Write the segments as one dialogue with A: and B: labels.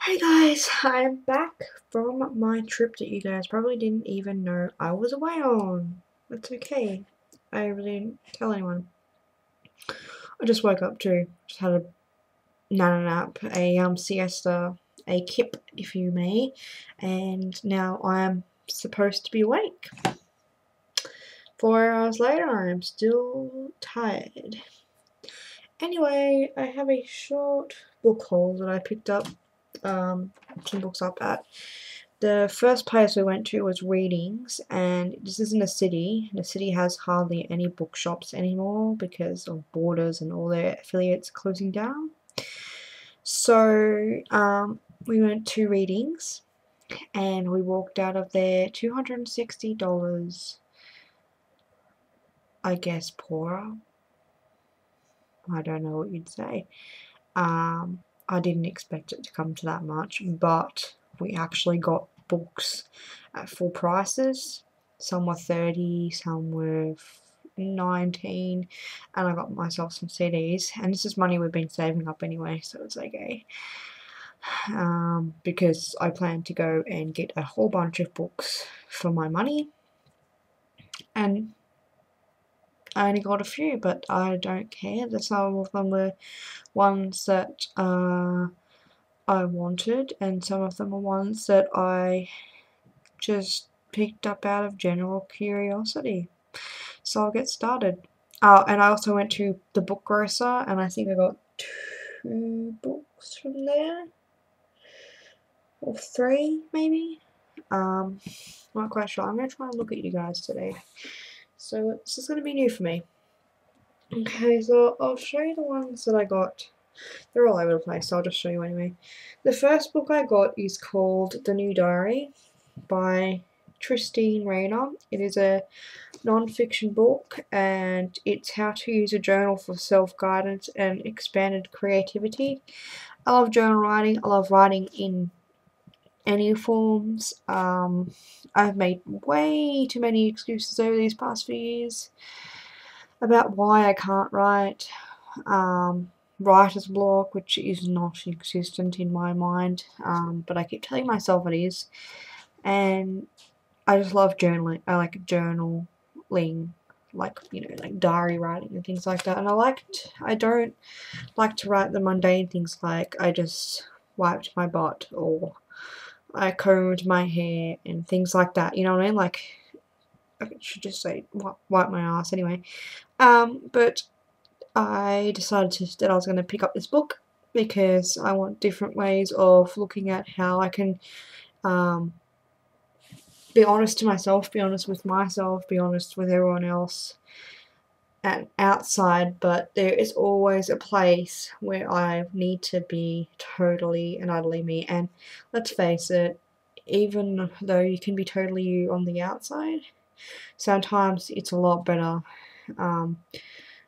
A: Hey guys, I'm back from my trip that you guys probably didn't even know I was away on. That's okay. I really didn't tell anyone. I just woke up too. Just had a nap, a siesta, a kip if you may, and now I'm supposed to be awake. 4 hours later, I'm still tired. Anyway, I have a short book haul that I picked up some books up at. The first place we went to was Readings, and this isn't a city. The city has hardly any bookshops anymore because of Borders and all their affiliates closing down. So we went to Readings, and we walked out of there $260, I guess poorer. I don't know what you'd say. I didn't expect it to come to that much, but we actually got books at full prices. Some were 30, some were 19, and I got myself some CDs. And this is money we've been saving up anyway, so it's okay. Because I plan to go and get a whole bunch of books for my money, and I only got a few, but I don't care. Some of them were ones that I wanted, and some of them are ones that I just picked up out of general curiosity. So I'll get started. And I also went to the book grocer, and I think I got 2 books from there, or 3 maybe. Not quite sure. I'm gonna try and look at you guys today. So this is gonna be new for me. Okay, so I'll show you the ones that I got. They're all over the place, so I'll just show you anyway. The first book I got is called The New Diary by Tristine Rayner. It is a non-fiction book, and it's how to use a journal for self-guidance and expanded creativity. I love journal writing. I love writing in any forms. I've made way too many excuses over these past few years about why I can't write. Writer's block, which is not existent in my mind, but I keep telling myself it is. And I just love journaling. I like journaling, like like diary writing and things like that. And I don't like to write the mundane things like I just wiped my butt or I combed my hair and things like that. You know what I mean? Like I should just say wipe my ass anyway. But I decided that I was going to pick up this book because I want different ways of looking at how I can be honest to myself, be honest with myself, be honest with everyone else and outside, but there is always a place where I need to be totally and utterly me. And let's face it, even though you can be totally you on the outside, sometimes it's a lot better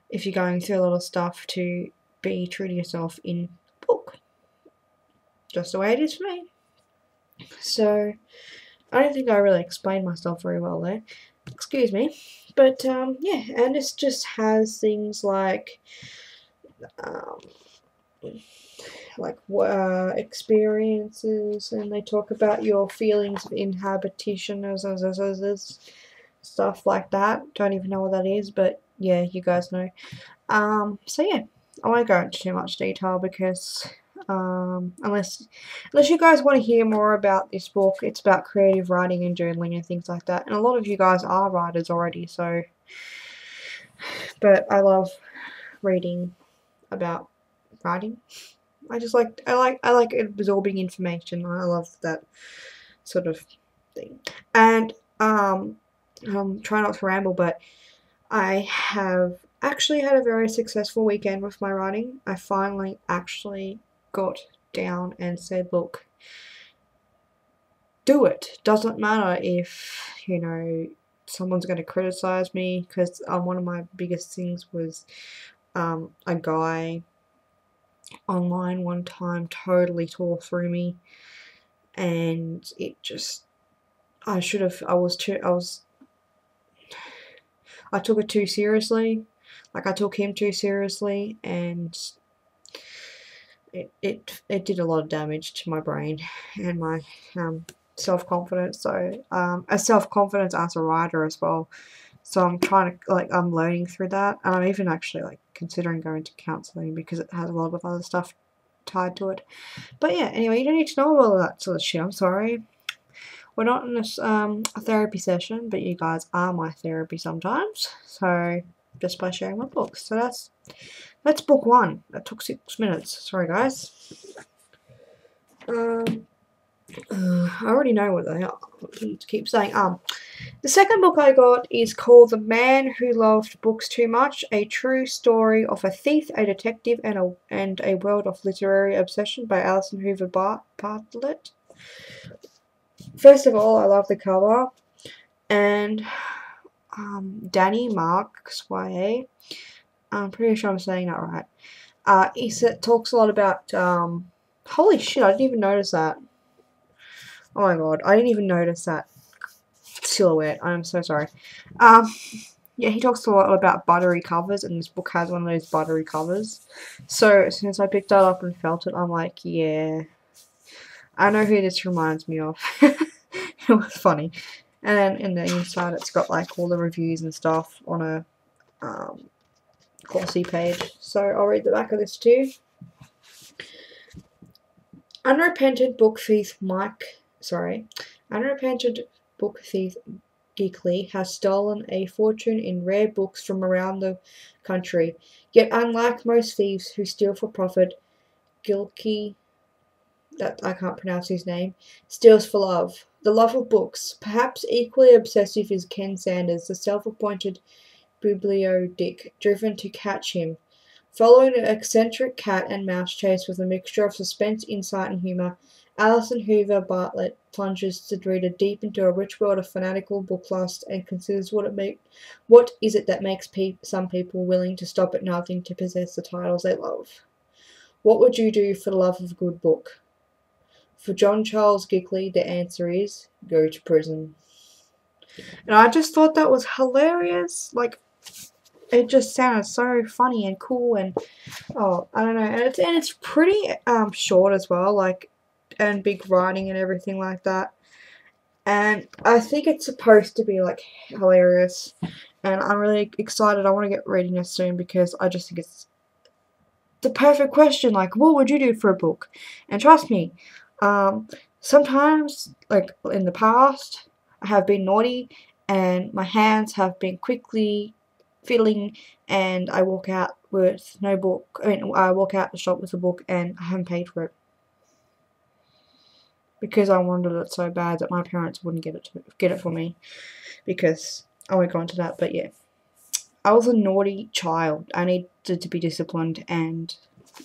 A: if you're going through a lot of stuff to be true to yourself in a book. Just the way it is for me. So I don't think I really explained myself very well there. Excuse me. But yeah, and this just has things like experiences, and they talk about your feelings of inhabitation as stuff like that. Don't even know what that is, but yeah, you guys know. So yeah, I won't go into too much detail because unless you guys want to hear more about this book, it's about creative writing and journaling and things like that. And a lot of you guys are writers already, so. But I love reading about writing. I like absorbing information. I love that sort of thing. And try not to ramble, but I have actually had a very successful weekend with my writing. I finally actually got down and said, look, do it. Doesn't matter if, someone's going to criticize me, because one of my biggest things was a guy online one time totally tore through me, and it just, I took it too seriously. Like, I took him too seriously, and it did a lot of damage to my brain and my self-confidence. So a self-confidence as a writer as well. So I'm trying to, like, I'm learning through that, and I'm even actually, like, considering going to counselling because it has a lot of other stuff tied to it. But yeah, anyway, you don't need to know all of that sort of shit. I'm sorry. We're not in this a therapy session, but you guys are my therapy sometimes. So just by sharing my books. So that's book 1. That took 6 minutes. Sorry, guys. I already know what they are. I keep saying The second book I got is called The Man Who Loved Books Too Much, a true story of a thief, a detective, and a world of literary obsession by Alison Hoover Bartlett. First of all, I love the cover, and Danny Marks, YA, I'm pretty sure I'm saying that right. He talks a lot about, holy shit, I didn't even notice that. Oh my god, I didn't even notice that silhouette. I'm so sorry. Yeah, he talks a lot about buttery covers, and this book has one of those buttery covers. So as soon as I picked that up and felt it, I'm like, yeah, I know who this reminds me of. It was funny. And then in the inside, it's got like all the reviews and stuff on a glossy page. So I'll read the back of this too. Unrepentant book thief Geekly has stolen a fortune in rare books from around the country. Yet unlike most thieves who steal for profit, Gilkey, that I can't pronounce his name, steals for love. The love of books. Perhaps equally obsessive is Ken Sanders, the self-appointed bibliodick, driven to catch him. Following an eccentric cat and mouse chase with a mixture of suspense, insight, and humour, Alison Hoover Bartlett plunges the reader deep into a rich world of fanatical booklust and considers what is it that makes some people willing to stop at nothing to possess the titles they love. What would you do for the love of a good book? For John Charles Gickley, the answer is go to prison. And I just thought that was hilarious. Like, it just sounded so funny and cool, and oh, I don't know, and it's pretty short as well, like, and big writing and everything like that. And I think it's supposed to be like hilarious, and I'm really excited. I want to get reading this soon because I just think it's the perfect question. Like, what would you do for a book? And trust me, sometimes, like in the past, I have been naughty, and my hands have been quickly fiddling, and I walk out with no book. I walk out the shop with a book, and I haven't paid for it because I wanted it so bad that my parents wouldn't get it for me. Because I won't go into that, but yeah, I was a naughty child. I needed to be disciplined, and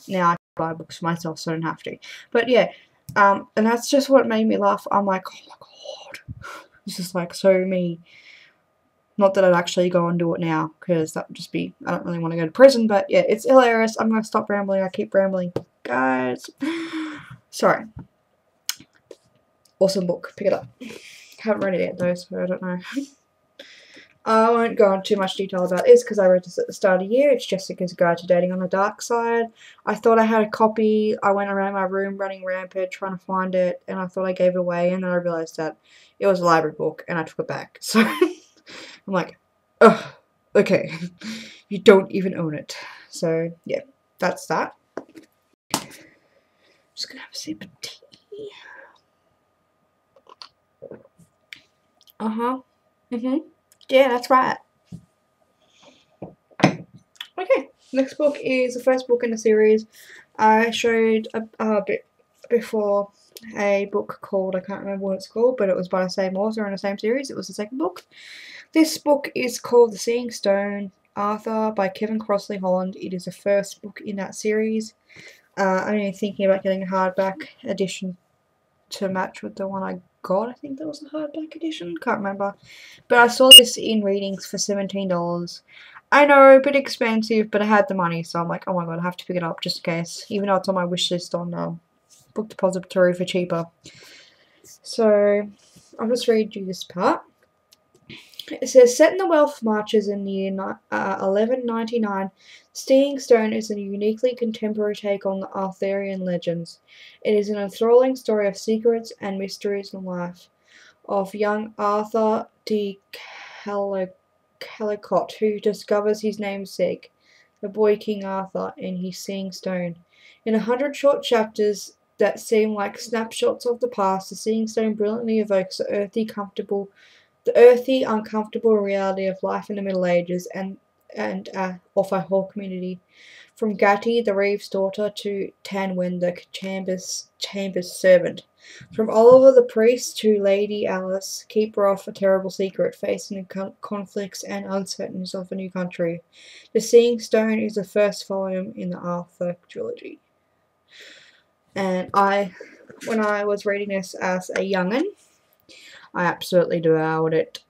A: now I can buy books for myself, so I don't have to. But yeah, and that's just what made me laugh. I'm like, oh my god, this is like so me. Not that I'd actually go and do it now, because that would just be, I don't really want to go to prison, but yeah, it's hilarious. I'm going to stop rambling. I keep rambling. Guys, sorry. Awesome book. Pick it up. Haven't read it yet though, so I don't know. I won't go into too much detail about this because I read this at the start of the year. It's Jessica's Guide to Dating on the Dark Side. I thought I had a copy. I went around my room running rampant trying to find it, and I thought I gave it away, and then I realised that it was a library book, and I took it back. So I'm like, ugh, okay, you don't even own it. So yeah, that's that. I'm just gonna have a sip of tea. Yeah, that's right. Okay, next book is the first book in the series. I showed a bit before a book called, I can't remember what it's called, but it was by the same author in the same series. It was the second book. This book is called The Seeing Stone, Arthur by Kevin Crossley Holland. It is the first book in that series. I'm even thinking about getting a hardback edition to match with the one I got. I think that was the hardback edition. Can't remember. But I saw this in readings for $17. I know, a bit expensive, but I had the money, so I'm like, oh my god, I have to pick it up just in case. Even though it's on my wish list on Book Depository for cheaper. So, I'll just read you this part. It says, set in the Welsh Marches in the year 1199, Stealing Stone is a uniquely contemporary take on the Arthurian legends. It is an enthralling story of secrets and mysteries in life of young Arthur de Callicott, who discovers his namesake, the boy King Arthur, in his Seeing Stone. In 100 short chapters that seem like snapshots of the past, the Seeing Stone brilliantly evokes the earthy, uncomfortable reality of life in the Middle Ages and of a whole community. From Gatti, the reeve's daughter, to Tanwyn, the chamber's servant. From Oliver the priest to Lady Alice, keeper of a terrible secret, facing the conflicts and uncertainties of a new country. The Seeing Stone is the first volume in the Arthur trilogy. And when I was reading this as a young'un, I absolutely devoured it.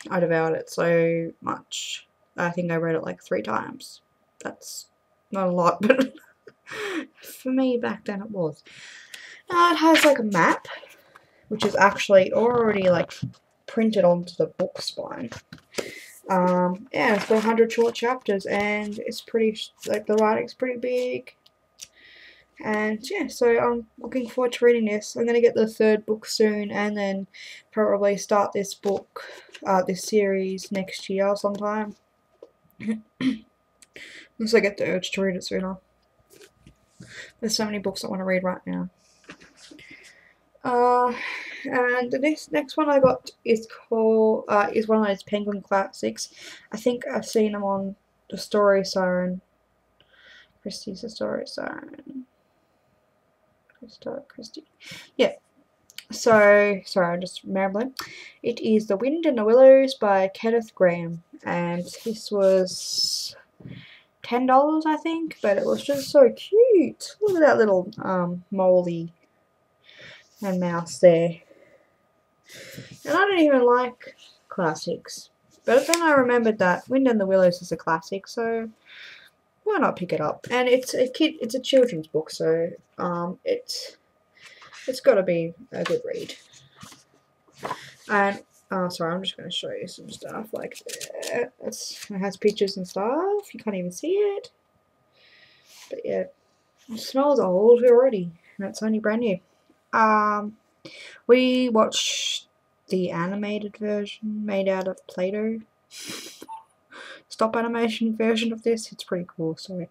A: I devoured it so much. I think I read it like 3 times. That's not a lot, but for me back then it was. Now it has like a map, which is actually already like printed onto the book spine. Yeah, it's got 100 short chapters, and it's pretty, like, the writing's pretty big. And yeah, so I'm looking forward to reading this. I'm going to get the 3rd book soon, and then probably start this book, this series next year sometime. Unless I get the urge to read it sooner. There's so many books I want to read right now. And this next one I got is called, is one of those Penguin classics. I think I've seen them on the Story Siren. Christie's the Story Siren. Christie. Yeah. So, sorry, I'm just rambling. It is The Wind and the Willows by Kenneth Grahame. And this was $10, I think, but it was just so cute. Look at that little moldy and mouse there. And I don't even like classics, but then I remembered that Wind and the Willows is a classic, so why not pick it up? And it's a children's book, so it's got to be a good read. And sorry, I'm just going to show you some stuff like that. It has pictures and stuff. You can't even see it, but yeah, it smells old already, and it's only brand new. We watched the animated version made out of Play-Doh. Stop animation version of this. It's pretty cool, so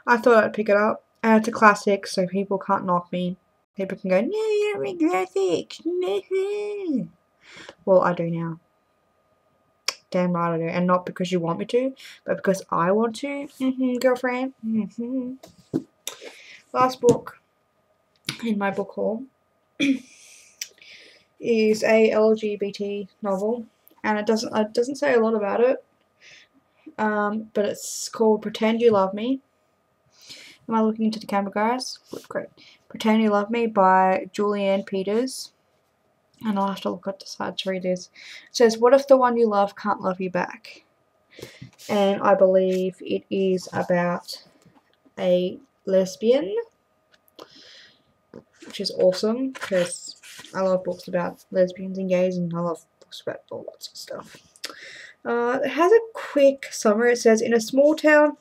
A: I thought I'd pick it up. And it's a classic, so people can't knock me. People can go, no, you don't read graphics. Well, I do now. Damn right I do. And not because you want me to, but because I want to. Girlfriend. Last book in my book haul is a LGBT novel, and it doesn't say a lot about it, but it's called Pretend You Love Me. Am I looking into the camera, guys? Great. Pretend You Love Me by Julianne Peters, and I'll have to look at the side to read this. It says, what if the one you love can't love you back? And I believe it is about a lesbian, which is awesome because I love books about lesbians and gays, and I love books about all lots of stuff. It has a quick summary. It says, in small town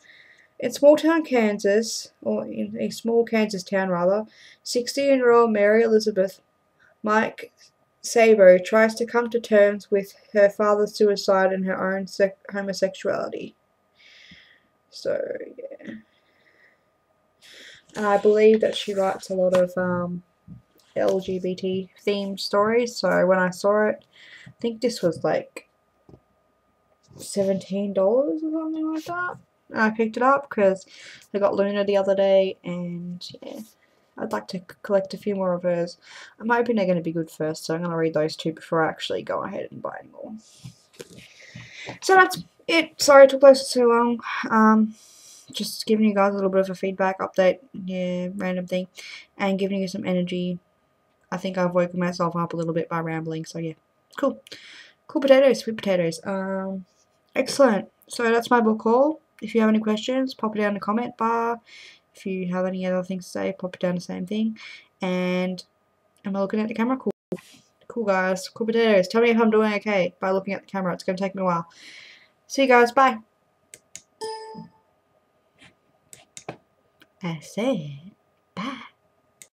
A: Kansas, or in a small Kansas town rather, 60-year-old Mary Elizabeth Mike Sabo tries to come to terms with her father's suicide and her own homosexuality. So yeah. And I believe that she writes a lot of LGBT themed stories, so when I saw it, I think this was like $17 or something like that. And I picked it up because I got Luna the other day, and yeah, I'd like to collect a few more of hers. I'm hoping they're going to be good first, so I'm going to read those 2 before I actually go ahead and buy any more. So that's it. Sorry it took so long. Just giving you guys a little bit of a feedback update, yeah, random thing, and giving you some energy. I think I've woken myself up a little bit by rambling, so yeah, cool potatoes, sweet potatoes. Excellent. So that's my book haul. If you have any questions, pop it down in the comment bar. If you have any other things to say, pop it down the same thing. And am I looking at the camera? Cool. Cool, guys. Cool potatoes. Tell me if I'm doing okay by looking at the camera. It's going to take me a while. See you guys. Bye. I said bye.